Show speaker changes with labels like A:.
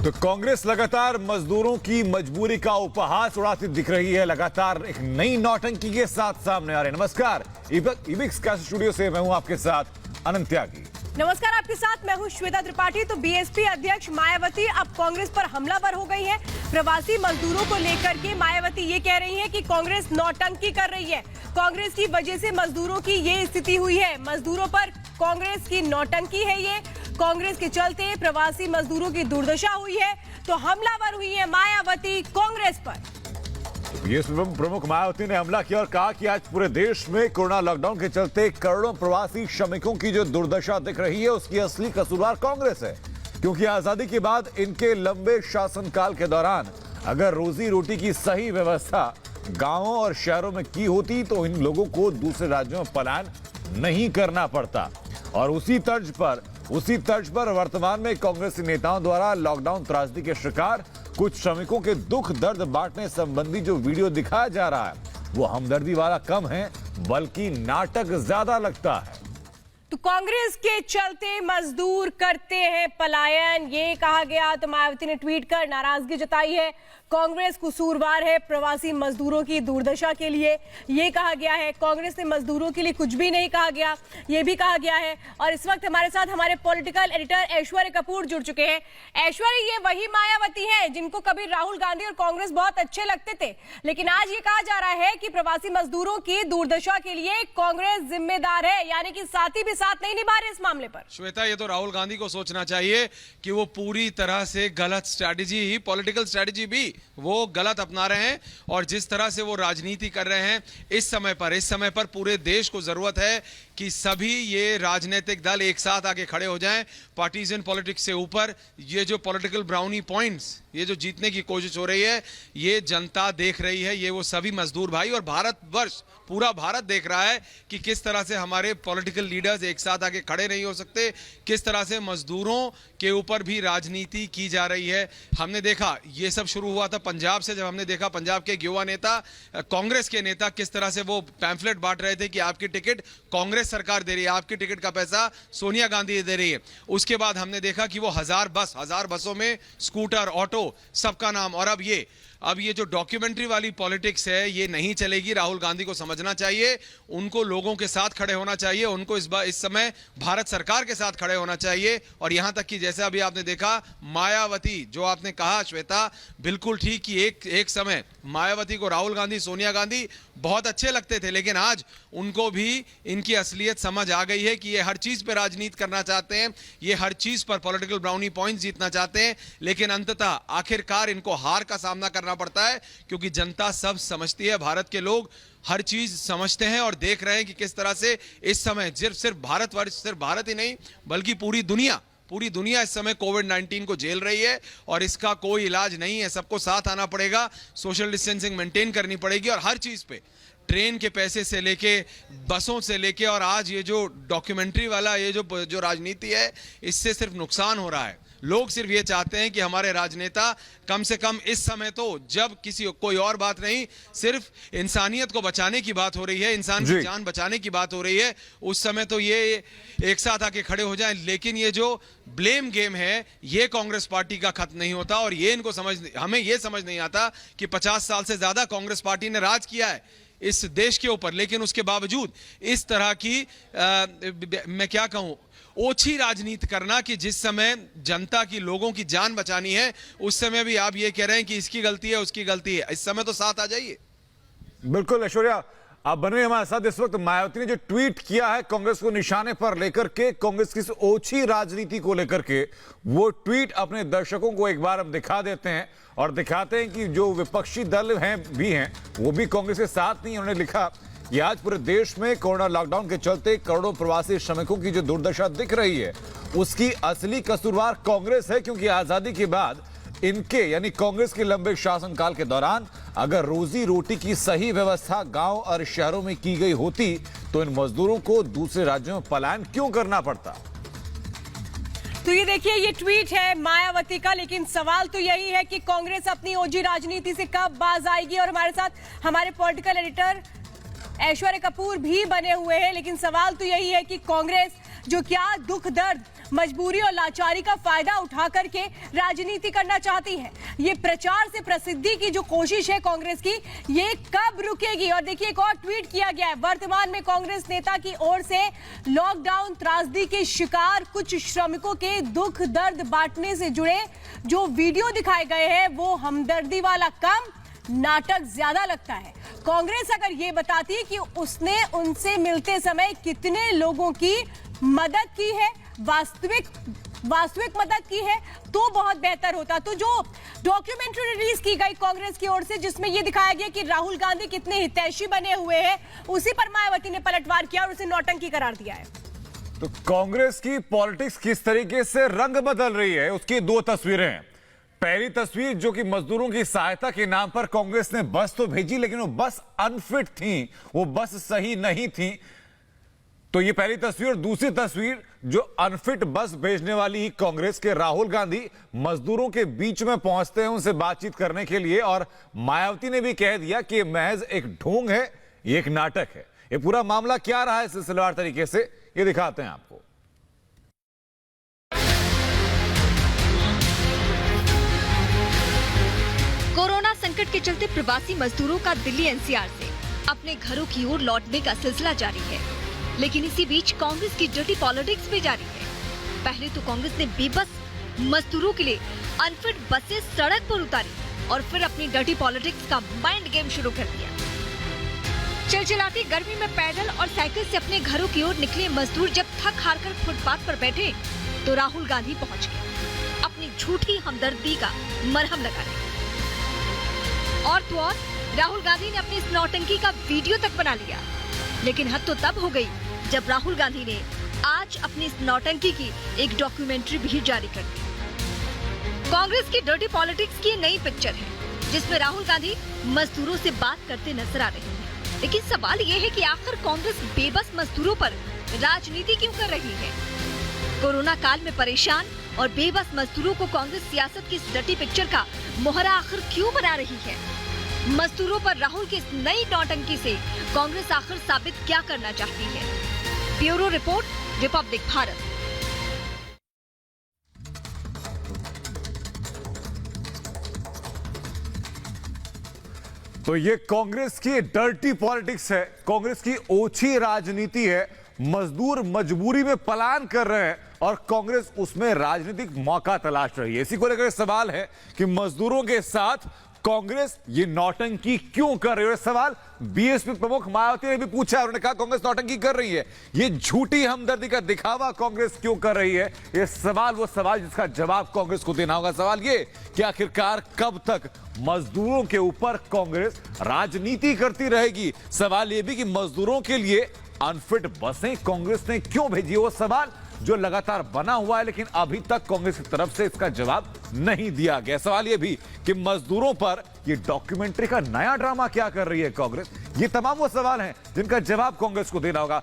A: तो कांग्रेस लगातार मजदूरों की मजबूरी का उपहास उड़ाती दिख रही है। लगातार एक नई नौटंकी के साथ सामने आ रहे हैं। नमस्कार, इबिक्स का स्टूडियो से मैं हूं आपके साथ अनंत त्यागी।
B: नमस्कार, आपके साथ मैं हूं श्वेता त्रिपाठी। तो बीएसपी अध्यक्ष मायावती अब कांग्रेस पर हमलावर हो गई है। प्रवासी मजदूरों को लेकर के मायावती ये कह रही है कि कांग्रेस नौटंकी कर रही है। कांग्रेस की वजह से मजदूरों की ये स्थिति हुई है। मजदूरों पर कांग्रेस की नौटंकी है। ये कांग्रेस के चलते प्रवासी मजदूरों की दुर्दशा हुई है। तो हमलावर हुई है मायावती कांग्रेस पर।
A: बीएसपी प्रमुख मायावती ने हमला किया और कहा कि आज पूरे देश में कोरोना लॉकडाउन के चलते करोड़ों प्रवासी श्रमिकों की जो दुर्दशा दिख रही है उसकी असली कसूरवार कांग्रेस है। क्योंकि आजादी के बाद इनके लंबे शासनकाल के दौरान अगर रोजी रोटी की सही व्यवस्था गांवों और शहरों में की होती तो इन लोगों को दूसरे राज्यों में पलायन नहीं करना पड़ता। और उसी तर्ज पर वर्तमान में कांग्रेसी नेताओं द्वारा लॉकडाउन त्रासदी के शिकार कुछ श्रमिकों के दुख दर्द बांटने संबंधी जो वीडियो दिखाया जा रहा है वो हमदर्दी वाला कम है बल्कि नाटक ज्यादा लगता है।
B: तो कांग्रेस के चलते मजदूर करते हैं पलायन, ये कहा गया। तो मायावती ने ट्वीट कर नाराजगी जताई है। कांग्रेस कसूरवार है प्रवासी मजदूरों की दुर्दशा के लिए, ये कहा गया है। कांग्रेस ने मजदूरों के लिए कुछ भी नहीं कहा गया, ये भी कहा गया है। और इस वक्त हमारे साथ हमारे पॉलिटिकल एडिटर ऐश्वर्य कपूर जुड़ चुके हैं। ऐश्वर्य, ये वही मायावती है जिनको कभी राहुल गांधी और कांग्रेस बहुत अच्छे लगते थे, लेकिन आज ये कहा जा रहा है कि प्रवासी मजदूरों की दुर्दशा के लिए कांग्रेस जिम्मेदार है, यानी कि साथी भी साथ नहीं निभा रहे इस मामले पर।
C: श्वेता, ये तो राहुल गांधी को सोचना चाहिए कि वो पूरी तरह से गलत स्ट्रैटेजी ही, पॉलिटिकल स्ट्रैटेजी भी वो गलत अपना रहे हैं। और जिस तरह से वो राजनीति कर रहे हैं इस समय पर पूरे देश को जरूरत है कि सभी ये राजनीतिक दल एक साथ आके खड़े हो जाएं। पार्टीजन पॉलिटिक्स से ऊपर ये जो पॉलिटिकल ब्राउनी पॉइंट्स, ये जो जीतने की कोशिश हो रही है, ये जनता देख रही है। ये वो सभी मजदूर भाई और भारतवर्ष, पूरा भारत देख रहा है कि किस तरह से हमारे पॉलिटिकल लीडर्स एक साथ आके खड़े नहीं हो सकते, किस तरह से मजदूरों के ऊपर भी राजनीति की जा रही है। हमने देखा ये सब शुरू हुआ था पंजाब से, जब हमने देखा पंजाब के युवा नेता, कांग्रेस के नेता किस तरह से वो पैम्फलेट बांट रहे थे कि आपकी टिकट कांग्रेस सरकार दे रही है, आपकी टिकट का पैसा सोनिया गांधी दे रही है। उसके बाद हमने देखा कि वो हजार बसों में स्कूटर, ऑटो, सबका नाम। और अब ये जो डॉक्यूमेंट्री वाली पॉलिटिक्स है ये नहीं चलेगी। राहुल गांधी को समझना चाहिए, उनको लोगों के साथ खड़े होना चाहिए, उनको इस समय भारत सरकार के साथ खड़े होना चाहिए। और यहां तक कि जैसे अभी आपने देखा मायावती, जो आपने कहा श्वेता, बिल्कुल ठीक कि एक समय मायावती को राहुल गांधी, सोनिया गांधी बहुत अच्छे लगते थे, लेकिन आज उनको भी इनकी असलियत समझ आ गई है कि ये हर चीज पे राजनीति करना चाहते हैं, ये हर चीज पर पॉलिटिकल ब्राउनी पॉइंट्स जीतना चाहते हैं। लेकिन अंततः आखिरकार इनको हार का सामना करना पड़ता है, क्योंकि जनता सब समझती है, भारत के लोग हर चीज समझते हैं और देख रहे हैं कि किस तरह से इस समय सिर्फ भारत ही नहीं बल्कि पूरी दुनिया इस समय कोविड-19 को झेल रही है और इसका कोई इलाज नहीं है। सबको साथ आना पड़ेगा, सोशल डिस्टेंसिंग मेंटेन करनी पड़ेगी और हर चीज पे, ट्रेन के पैसे से लेके, बसों से लेके, और आज ये जो डॉक्यूमेंट्री वाला ये जो राजनीति है, इससे सिर्फ नुकसान हो रहा है। लोग सिर्फ ये चाहते हैं कि हमारे राजनेता कम से कम इस समय तो, जब कोई और बात नहीं, सिर्फ इंसानियत को बचाने की बात हो रही है, इंसान की जान बचाने की बात हो रही है, उस समय तो ये एक साथ आके खड़े हो जाएं। लेकिन ये जो ब्लेम गेम है ये कांग्रेस पार्टी का खत्म नहीं होता। और ये हमें ये समझ नहीं आता कि 50 साल से ज्यादा कांग्रेस पार्टी ने राज किया है इस देश के ऊपर, लेकिन उसके बावजूद इस तरह की मैं क्या कहूं, ओछी राजनीति करना कि जिस समय जनता की, लोगों की जान बचानी है, उस समय भी आप ये कह रहे हैं कि इसकी गलती है, उसकी गलती है। इस समय तो साथ आ जाइए।
A: बिल्कुल ऐश्वर्या, आप बने हमारे साथ। इस वक्त मायावती ने जो ट्वीट किया है कांग्रेस को निशाने पर लेकर के, कांग्रेस की ओछी राजनीति को लेकर के, वो ट्वीट अपने दर्शकों को एक बार हम दिखा देते हैं और दिखाते हैं कि जो विपक्षी दल हैं वो भी कांग्रेस के साथ नहीं। उन्होंने लिखा कि आज पूरे देश में कोरोना लॉकडाउन के चलते करोड़ों प्रवासी श्रमिकों की जो दुर्दशा दिख रही है उसकी असली कसूरवार कांग्रेस है। क्योंकि आजादी के बाद इनके यानी कांग्रेस के लंबे शासनकाल के दौरान अगर रोजी रोटी की सही व्यवस्था गांव और शहरों में की गई होती तो इन मजदूरों को दूसरे राज्यों में पलायन क्यों करना पड़ता।
B: तो ये देखिए, ये ट्वीट है मायावती का, लेकिन सवाल तो यही है कि कांग्रेस अपनी ओजी राजनीति से कब बाज आएगी। और हमारे साथ हमारे पॉलिटिकल एडिटर ऐश्वर्य कपूर भी बने हुए हैं, लेकिन सवाल तो यही है कि कांग्रेस जो क्या दुख दर्द मजबूरी और लाचारी का फायदा उठा करके राजनीति करना चाहती है। ये प्रचार से प्रसिद्धि की जो कोशिश है कांग्रेस की, ये कब रुकेगी? और देखिए, एक और ट्वीट किया गया है। वर्तमान में कांग्रेस नेता की ओर से लॉकडाउन त्रासदी के शिकार कुछ श्रमिकों के दुख दर्द बांटने से जुड़े जो वीडियो दिखाए गए हैं, वो हमदर्दी वाला कम, नाटक ज्यादा लगता है। कांग्रेस अगर ये बताती कि उसने उनसे मिलते समय कितने लोगों की मदद की है, वास्तविक मदद की है, तो बहुत बेहतर होता। तो जो डॉक्यूमेंट्री रिलीज की गई कांग्रेस की ओर से, जिसमें यह दिखाया गया कि राहुल गांधी कितने हितैषी बने हुए हैं, उसी पर मायावती ने पलटवार किया और उसे नौटंकी करार दिया है।
A: तो कांग्रेस की पॉलिटिक्स किस तरीके से रंग बदल रही है, उसकी दो तस्वीरें हैं। पहली तस्वीर जो कि मजदूरों की सहायता के नाम पर कांग्रेस ने बस तो भेजी, लेकिन वो बस अनफिट थी, वो बस सही नहीं थी। तो ये पहली तस्वीर। दूसरी तस्वीर जो अनफिट बस भेजने वाली ही कांग्रेस के राहुल गांधी मजदूरों के बीच में पहुंचते हैं उनसे बातचीत करने के लिए, और मायावती ने भी कह दिया कि महज एक ढोंग है, ये एक नाटक है। ये पूरा मामला क्या रहा है सिलसिलेवार तरीके से, ये दिखाते हैं आपको।
D: कोरोना संकट के चलते प्रवासी मजदूरों का दिल्ली एनसीआर से अपने घरों की ओर लौटने का सिलसिला जारी है, लेकिन इसी बीच कांग्रेस की डर्टी पॉलिटिक्स भी जारी है। पहले तो कांग्रेस ने बेबस मजदूरों के लिए अनफिट बसें सड़क पर उतारी और फिर अपनी डर्टी पॉलिटिक्स का माइंड गेम शुरू कर दिया। चिलचिलाती गर्मी में पैदल और साइकिल से अपने घरों की ओर निकले मजदूर जब थक हार कर फुटपाथ पर बैठे, तो राहुल गांधी पहुंच गए अपनी झूठी हमदर्दी का मरहम लगाने। और तो और राहुल गांधी ने अपनी इस नौटंकी का वीडियो तक बना लिया। लेकिन हद तो तब हो गई जब राहुल गांधी ने आज अपनी इस नौटंकी की एक डॉक्यूमेंट्री भी जारी कर दी। कांग्रेस की डर्टी पॉलिटिक्स की नई पिक्चर है, जिसमें राहुल गांधी मजदूरों से बात करते नजर आ रहे हैं। लेकिन सवाल ये है कि आखिर कांग्रेस बेबस मजदूरों पर राजनीति क्यों कर रही है? कोरोना काल में परेशान और बेबस मजदूरों को कांग्रेस सियासत की इस डर्टी पिक्चर का मोहरा आखिर क्यों बना रही है? मजदूरों पर राहुल की इस नई नौटंकी से कांग्रेस आखिर साबित क्या करना चाहती है? Bureau report, Republic Bharat.
A: तो ये कांग्रेस की डर्टी पॉलिटिक्स है, कांग्रेस की ओछी राजनीति है। मजदूर मजबूरी में पलायन कर रहे हैं और कांग्रेस उसमें राजनीतिक मौका तलाश रही है। इसी को लेकर सवाल है कि मजदूरों के साथ कांग्रेस ये नौटंकी क्यों कर रही है। सवाल बीएसपी प्रमुख मायावती ने भी पूछा, उन्होंने कहा कांग्रेस नौटंकी कर रही है, ये झूठी हमदर्दी का दिखावा कांग्रेस क्यों कर रही है। ये सवाल वो सवाल जिसका जवाब कांग्रेस को देना होगा। सवाल ये कि आखिरकार कब तक मजदूरों के ऊपर कांग्रेस राजनीति करती रहेगी। सवाल ये भी कि मजदूरों के लिए अनफिट बसें कांग्रेस ने क्यों भेजी, वो सवाल जो लगातार बना हुआ है, लेकिन अभी तक कांग्रेस की तरफ से इसका जवाब नहीं दिया गया। सवाल यह भी कि मजदूरों पर ये डॉक्यूमेंट्री का नया ड्रामा क्या कर रही है कांग्रेस। ये तमाम वो सवाल हैं जिनका जवाब कांग्रेस को देना होगा।